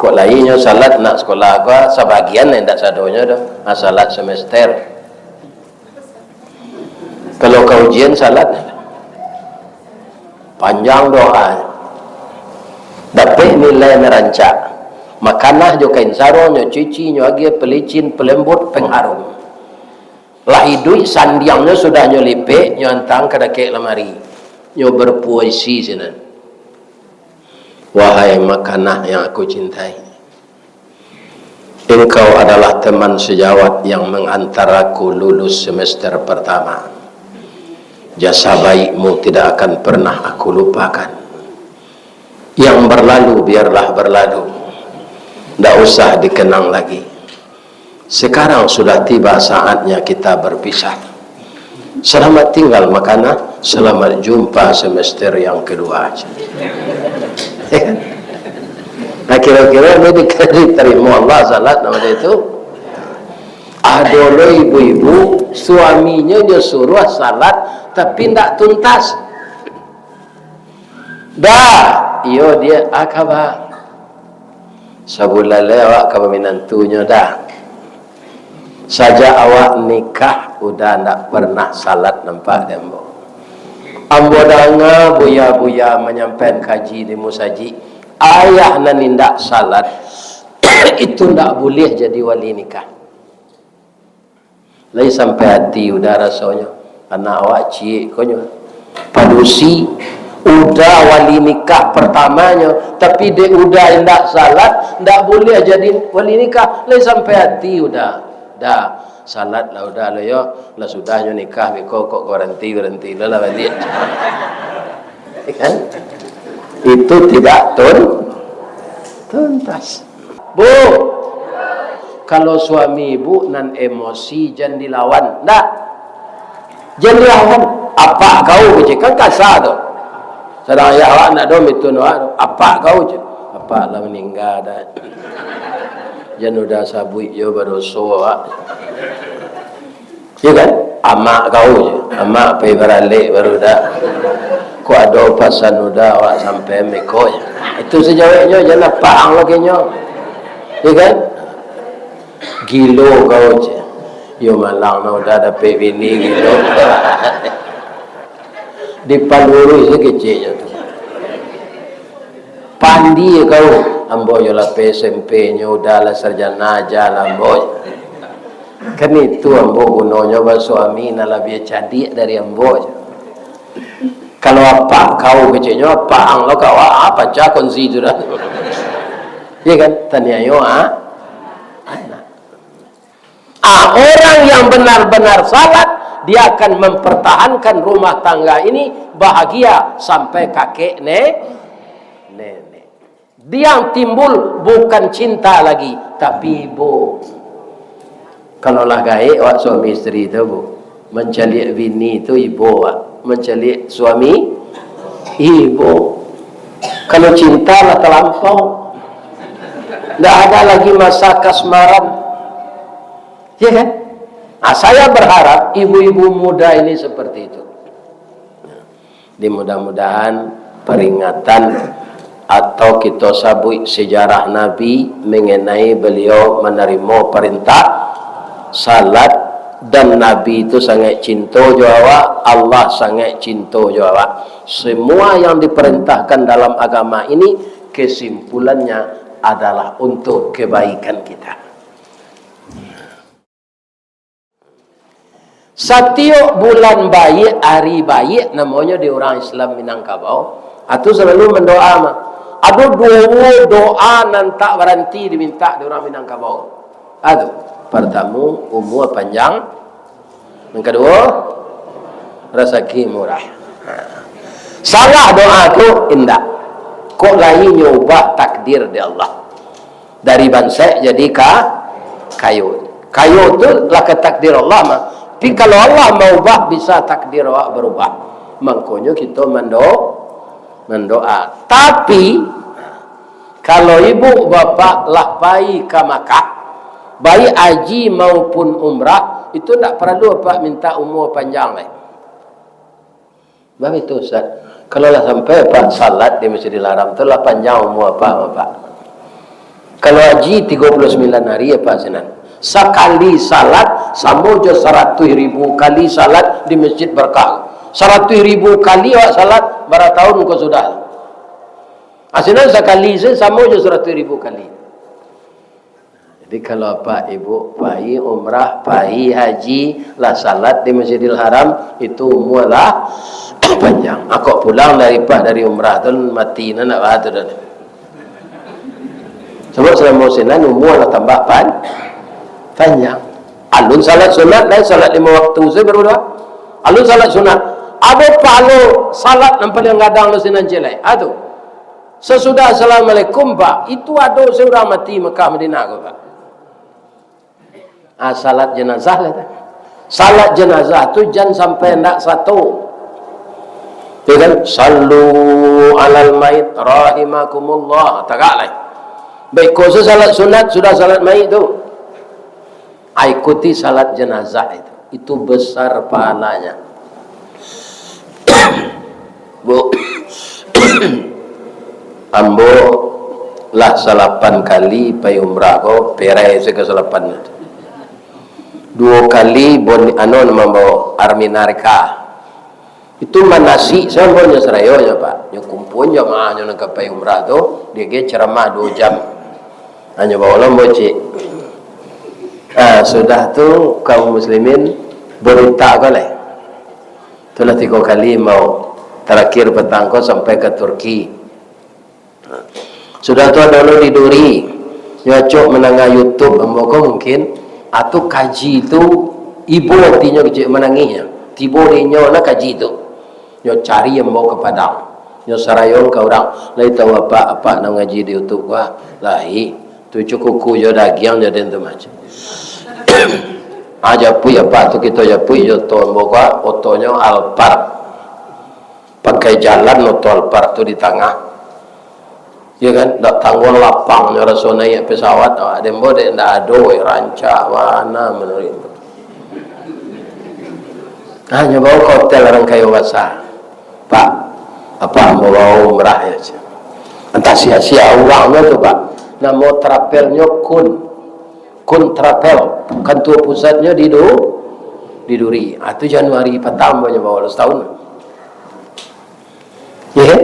Kok lainnya salat nak sekolah apa sebagian yang tak sadonya dah salat semester. Kalau kau ujian salat panjang doa, dapat nilai merancak. Makanah jo kain sarung, nyo cuci, nyo agi pelicin, pelembut, pengharum. Lah hidui sandiangnya sudah nyo lipek, nyo antang ke dakek lemari. Nyo berpuisi sinan. Wahai makanah yang aku cintai, engkau adalah teman sejawat yang mengantaraku lulus semester pertama. Jasa baikmu tidak akan pernah aku lupakan. Yang berlalu biarlah berlalu, tidak usah dikenang lagi. Sekarang sudah tiba saatnya kita berpisah. Selamat tinggal makanah, selamat jumpa semester yang kedua. Nah kira-kira ini diterima Allah salat nama itu. Ada ibu-ibu suaminya dia suruh salat tapi tidak tuntas. Dah, iyo dia akabah. Sebulan lewat ke menantunya dah. Saja awak nikah udah tidak pernah salat nampak dembo. Ambo danga buya-buya menyampaikan kaji di musaji, ayah nan nindak salat itu tidak boleh jadi wali nikah. Lai sampai hati udah rasanya anak awak cik konyo padusi udah wali nikah pertamanya tapi dia udah tidak salat, tidak boleh jadi wali nikah. Lai sampai hati udah dah salat lah udah lah yo lah sudahnya nikah kok garanti lah balik. Kan itu tidak tuntas. Bu, kalau suami ibu nan emosi jangan dilawan. Ndak Jendrawan apa kau je kan kasar tu. Sedang ayah awak nak dom itu no apa kau je. Apa lah meninggal dah. Jan udah sabui yo baru so awak. Ya kan? Amak kau je. Amak pergi beralik baru dah. Ku ada pasan udah awak sampai meko je. Itu sejawabnya jangan paang lagi nyo. Ya kan? Gilo kau je. Yo malang no dah dapat bini gilo. Di Paluru sekecilnya tu. Pandi kau ambo yo la SMP nya udah la sarjana aja lah ambo. Kan itu ambo gunanya ba suami na lebih cantik dari ambo. Kalau apa kau kecilnya apa ang lo kau apa cak konsi tu dah. Ya kan? Tanya yo orang yang benar-benar salat, dia akan mempertahankan rumah tangga ini bahagia sampai kakek nenek. Dia yang timbul bukan cinta lagi, tapi ibu. Kalau lah gaik wak suami isteri tu bu, mencari bini tu ibu wak, mencari suami ibu. Kalau cinta lah terlampau, tidak ada lagi masa kasmaran. Ya kan? Saya berharap ibu-ibu muda ini seperti itu. Mudah-mudahan peringatan atau kita sabui sejarah Nabi mengenai beliau menerima perintah salat, dan Nabi itu sangat cinta jawab, Allah sangat cinta jawab. Semua yang diperintahkan dalam agama ini kesimpulannya adalah untuk kebaikan kita. Setiap bulan baik, hari baik, namanya di orang Islam Minangkabau, atau selalu mendoa mah. Ada dua doa nan tak berhenti diminta di orang Minangkabau. Aduh, pertama umur panjang, yang kedua rezeki murah. Salah doa tu indah. Kok lain nyubah takdir di Allah. Dari bangsa jadi kayu. Kayu tu lah ke takdir Allah mah. Tapi kalau Allah mau ubah, bisa takdir awak berubah. Makanya kita mendoa. Tapi kalau ibu bapa lah pergi ke Makkah, baik haji maupun umrah, itu tak perlu apa minta umur panjang lah. Bapak itu Ustaz, kalau lah sampai apa salat di Masjidil Haram tu lah panjang umur apa Bapak. Kalau haji 39 hari apa senan. Sekali salat sama je 100,000 kali salat di Masjid Berkah. 100,000 kali awak salat berapa tahun kau sudah. Asalnya sekali sama je 100,000 kali. Jadi kalau apa ibu pergi umrah, pergi haji, lah salat di Masjidil Haram, itu umur lah panjang. Aku pulang dari umrah tu mati nak batu dah. Sebab selama senan umur lah tambah panjang. Alun salat sunat dan salat 5 waktu saya berdoa. Alun salat sunat. Ada palu salat nampak yang gadang lu sinan jelai. Aduh. Sesudah assalamualaikum Pak, itu ada seorang mati Mekah Madinah kau Pak. Salat jenazah lah. Salat jenazah tu jangan sampai ndak satu. Ya kan? Sallu alal mayit rahimakumullah. Tagak lah. Baik kau salat sunat sudah salat mayit tu. Ikuti salat jenazah itu besar pahalanya. Bu ambo lah 8 kali pai umrah ko perai se ke 8 2 kali bon nama bawa Arminarika itu manasi sambonya serayonya Pak nyo kumpul jamaahnya nak pai umrah tu dia ke ceramah 2 jam hanya bawa lombo cik. Sudah tu kaum muslimin berita boleh. Itulah 3 kali mau terakhir petang kau sampai ke Turki. Sudah tu ada lo di Duri. Nyocok menangah YouTube ambo mungkin atau kaji tu ibu artinya kecil menanginya. Tibo dinyo na kaji tu. Nyo cari ambo ke Padang. Nyo sarayong ke orang. Lai tahu apa nak ngaji di YouTube gua. Lai tu cukup ku jo daging jadi tu macam. Japui apa tu kita japui joton boka otonya Alphard. Pakai jalan oto Alphard tu di tengah. Ya kan, dak tanggung lapangnya rasa naik pesawat, ada mbode ndak ado rancak mana menurut. Hanya bawa ke hotel orang kayu basah. Pak, apa mau bawa umrah ya? Entah sia-sia uangnya tu Pak. Nama travelnya Kun Travel, kantor pusatnya di Duri. Itu Januari petang banyak bawa setahun. Ya kan?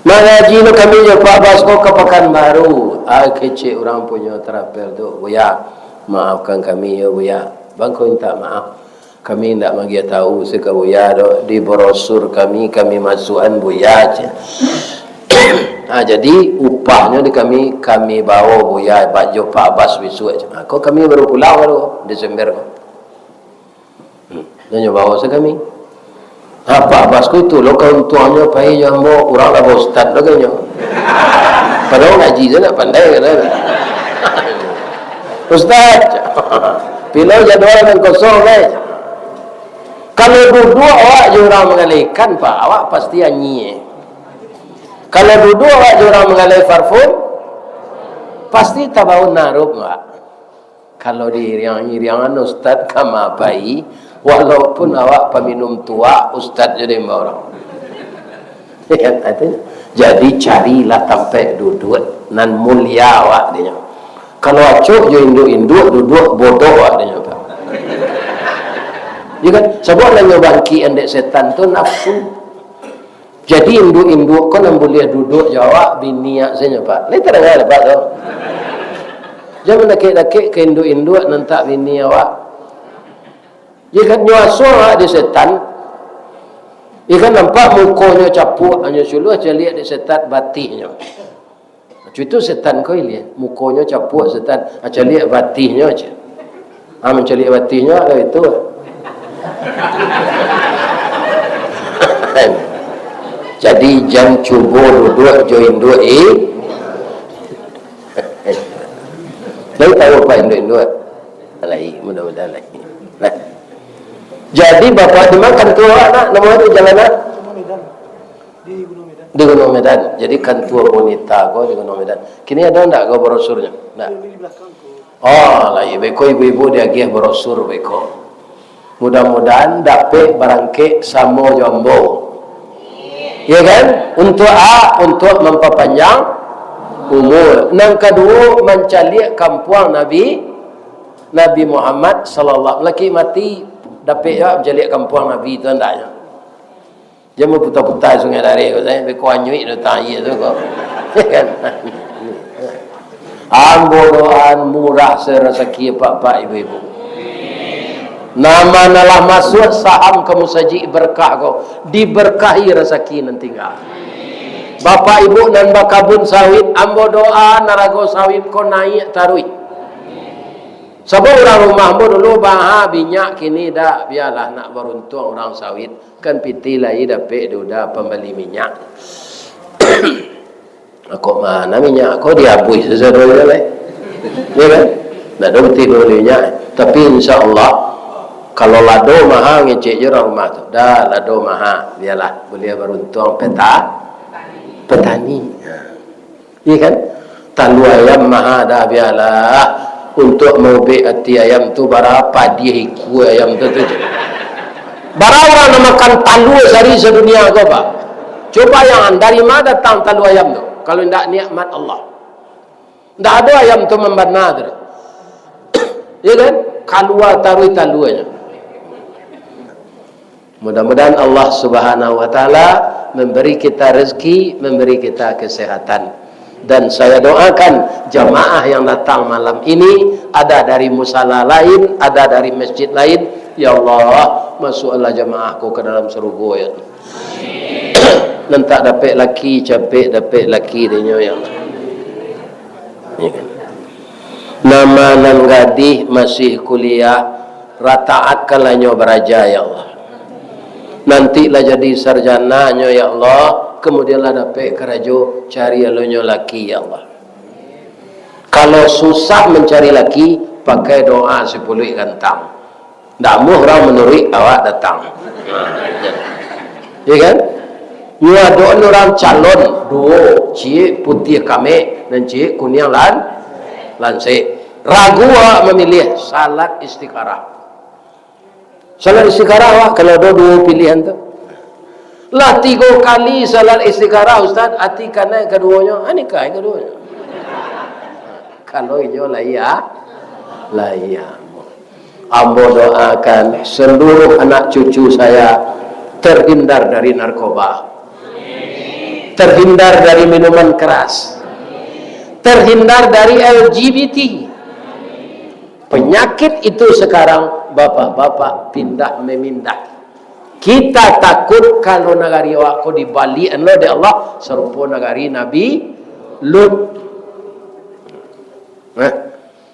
Mengaji no kami je Pak Basko ke Pekanbaru. Kecil orang punya travel tu. Buya, maafkan kami ya Buya. Bangko minta maaf. Kami tidak bagi tahu seka Buya di brosur kami masukkan Buya aja. Jadi upahnya di kami bawa Buya baju Pak Abbas besok aja. Kok kami baru pulang baru Desember kok. Dan bawa se kami. Pak Abbas ku itu lo kawan tuanya pai jambo orang lah ustaz lo kayaknya. Padahal ngaji je nak pandai kan. Ustaz. Bila jadual dan kosong Kalau duduk awak je orang mengalihkan Pak, awak pasti anyi. Kalau duduk awak je orang mengalih farfun, pasti tabau narup Pak. Kalau diriang-iriangan ustaz kama bayi, walaupun awak peminum tua, ustaz jadi orang. Jadi carilah sampai duduk nan mulia awak dia. Kalau acuk je induk duduk bodoh awak dia Pak. Ya kan? Sebab nak bangki andek setan tu nafsu. Jadi induk-induk kau nak boleh duduk jawab biniak saja Pak. Ni terang Pak tu. Jangan dakik-dakik ke induk-induk nantak bini awak. Ya kan nyuasuh awak di setan. Ya kan nampak mukanya capuk hanya suluh aja lihat di setan batihnya. Itu setan kau lihat mukanya capuk setan aja lihat batihnya aja. Mencari batihnya ada itu. Jadi jam cuba duduk join doi. Lalu tahu apa induk-induk? Lagi mudah-mudahan lagi. Nah. Jadi bapak dimakan tua nak nama tu jalan nak? Di Gunung Medan. Jadi kan tua bonita kau di Gunung Medan. Kini ada enggak kau brosurnya? Enggak. Oh, lagi beko ibu-ibu dia gih brosur beko. Mudah-mudahan dapat barangke samo jombo. Ya kan? Untuk memperpanjang umur. Yang kedua mencari kampuang Nabi Muhammad sallallahu laki mati dapat ya mencari kampuang Nabi tu ndaknya. Jangan putar-putar sungai dari kau saya beko anyui tu tanya tu kau. Ya kan? Ambodoan murah serezeki pak-pak ibu-ibu. Nama nalah masuk saham kamu saji berkah kau diberkahi rezeki nanti enggak. Bapak ibu dan bakabun sawit ambo doa narago sawit kau naik tarui. Sebab orang rumah ambo dulu baha minyak kini dah biarlah nak beruntung orang sawit kan piti lagi dapat duda pembeli minyak. Kok mana minyak kau dihabui sesuatu lah. Ya kan? Nak dapat minyak tapi insya-Allah kalau lado maha ngecek je orang rumah tu. Dah lado maha, biarlah boleh beruntung petani. Iya kan? Talu ayam maha dah biarlah untuk mau be hati ayam tu berapa dia hiku ayam tu je. Barang orang nak makan talu sehari sedunia kau Pak. Coba yang dari mana datang talu ayam tu? Kalau tidak nikmat Allah. Tidak ada ayam tu membenar. Iya kan? Kalua taruh taluanya. Mudah-mudahan Allah Subhanahu wa taala memberi kita rezeki, memberi kita kesehatan. Dan saya doakan jamaah yang datang malam ini ada dari musala lain, ada dari masjid lain. Ya Allah, masuklah jamaahku ke dalam surga ya. Nanti dapat laki, capek dapat laki dia ya Allah. Ya kan? Nama nan gadih masih kuliah rataat kalanya beraja ya Allah. Nantilah jadi sarjananya ya Allah, kemudianlah dapat kerajo cari alonyo laki ya Allah. Kalau susah mencari laki, pakai doa 10 gantang. Damu orang menurut awak datang. Ya kan? Dua doa orang calon duo, cie putih kami dan cie kuning lansik. Ragu awak memilih salat istikharah. Salat istikharah awak kalau ada dua pilihan tu. Lah 3 kali salat istikharah Ustaz, hati kanan keduanya, anikah keduanya. Kalau inyo lah iya. Ambo doakan seluruh anak cucu saya terhindar dari narkoba, terhindar dari minuman keras, terhindar dari LGBT. Penyakit itu sekarang bapak-bapak pindah memindah. Kita takut kalau negari awak di Bali Allah di Allah serupa negari Nabi Lut.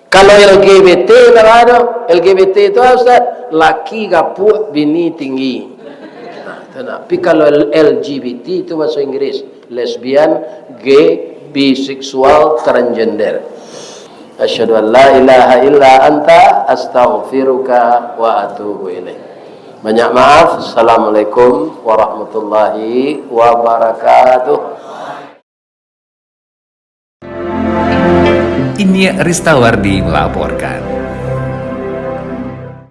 Kalau LGBT ada, LGBT itu Ustaz, laki gapuk, bini tinggi. Tapi kalau LGBT itu bahasa Inggris, lesbian, gay, biseksual, transgender. Asyhadu an la ilaha illa anta astaghfiruka wa atubu ilaik. Banyak maaf. Assalamualaikum warahmatullahi wabarakatuh. Ini Ristawardi melaporkan.